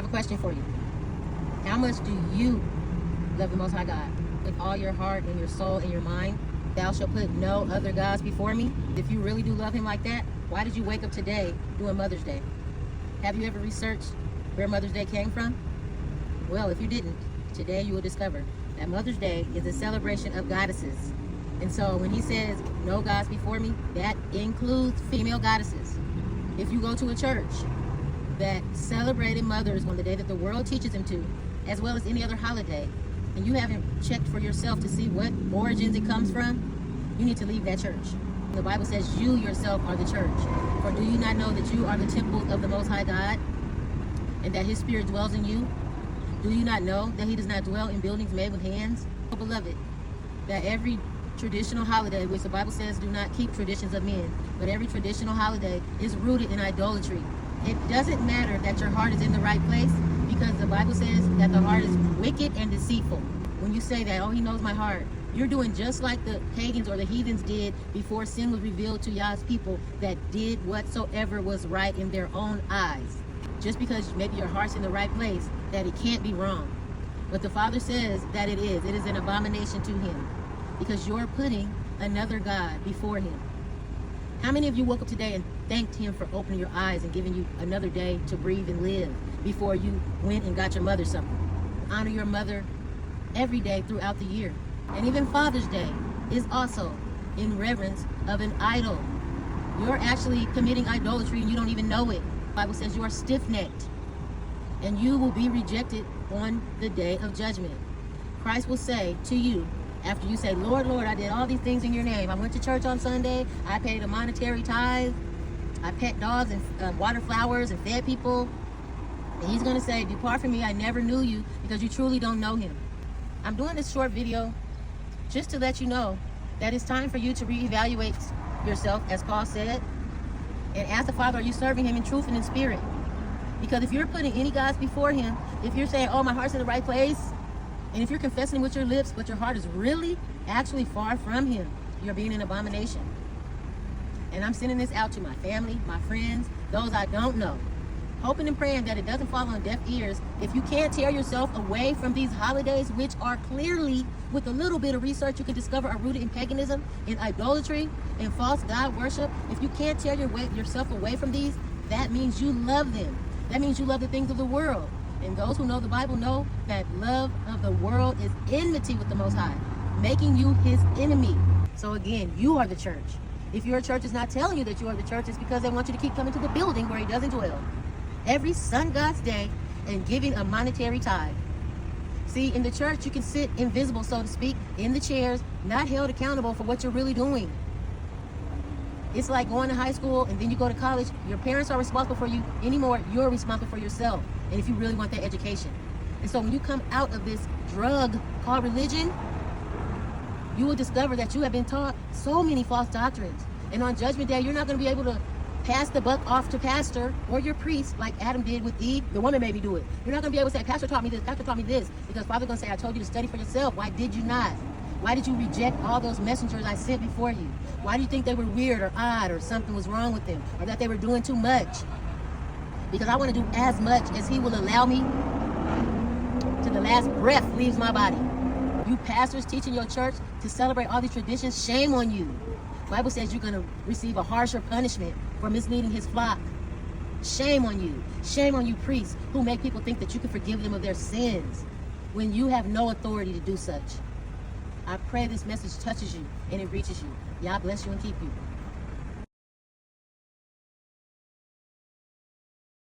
have a question for you. How much do you love the Most High God? With all your heart and your soul and your mind? Thou shalt put no other gods before me. If you really do love him like that, why did you wake up today doing Mother's Day? Have you ever researched where Mother's Day came from? Well, if you didn't, today you will discover that Mother's Day is a celebration of goddesses. And so when he says, no gods before me, that includes female goddesses. If you go to a church that celebrated mothers on the day that the world teaches them to, as well as any other holiday, and you haven't checked for yourself to see what origins it comes from, you need to leave that church. The Bible says you yourself are the church. For do you not know that you are the temple of the Most High God, and that his spirit dwells in you? Do you not know that he does not dwell in buildings made with hands? Oh, beloved, that every traditional holiday, which the Bible says do not keep traditions of men, but every traditional holiday is rooted in idolatry. It doesn't matter that your heart is in the right place, because the Bible says that the heart is wicked and deceitful. When you say that, oh, he knows my heart, you're doing just like the pagans or the heathens did before sin was revealed to Yah's people, that did whatsoever was right in their own eyes. Just because maybe your heart's in the right place, that it can't be wrong. But the Father says that it is. It is an abomination to him, because you're putting another God before him. How many of you woke up today and thanked him for opening your eyes and giving you another day to breathe and live before you went and got your mother something? Honor your mother every day throughout the year. And even Father's Day is also in reverence of an idol. You're actually committing idolatry and you don't even know it. The Bible says you are stiff-necked and you will be rejected on the day of judgment. Christ will say to you, after you say, Lord, Lord, I did all these things in your name. I went to church on Sunday. I paid a monetary tithe. I pet dogs and watered flowers and fed people. And he's going to say, depart from me, I never knew you, because you truly don't know him. I'm doing this short video just to let you know that it's time for you to reevaluate yourself, as Paul said, and ask the Father, are you serving him in truth and in spirit? Because if you're putting any gods before him, if you're saying, oh, my heart's in the right place, and if you're confessing with your lips, but your heart is really actually far from him, you're being an abomination. And I'm sending this out to my family, my friends, those I don't know, hoping and praying that it doesn't fall on deaf ears. If you can't tear yourself away from these holidays, which are clearly, with a little bit of research, you can discover are rooted in paganism, in idolatry, in false God worship. If you can't tear yourself away from these, that means you love them. That means you love the things of the world. And those who know the Bible know that love of the world is enmity with the Most High, making you his enemy. So again, you are the church. If your church is not telling you that you are the church, it's because they want you to keep coming to the building where he doesn't dwell every sun God's day and giving a monetary tithe. See, in the church, you can sit invisible, so to speak, in the chairs, not held accountable for what you're really doing. It's like going to high school and then you go to college. Your parents are responsible for you anymore. You're responsible for yourself, and if you really want that education. And so when you come out of this drug called religion, you will discover that you have been taught so many false doctrines. And on Judgment Day, you're not going to be able to pass the buck off to pastor or your priest like Adam did with Eve. The woman made me do it. You're not going to be able to say, Pastor taught me this, Pastor taught me this, because Father's going to say, I told you to study for yourself. Why did you not? Why did you reject all those messengers I sent before you? Why do you think they were weird or odd, or something was wrong with them, or that they were doing too much? Because I want to do as much as he will allow me to the last breath leaves my body. You pastors teaching your church to celebrate all these traditions, shame on you. The Bible says you're going to receive a harsher punishment for misleading his flock. Shame on you. Shame on you priests who make people think that you can forgive them of their sins when you have no authority to do such. I pray this message touches you and it reaches you. Yah bless you and keep you.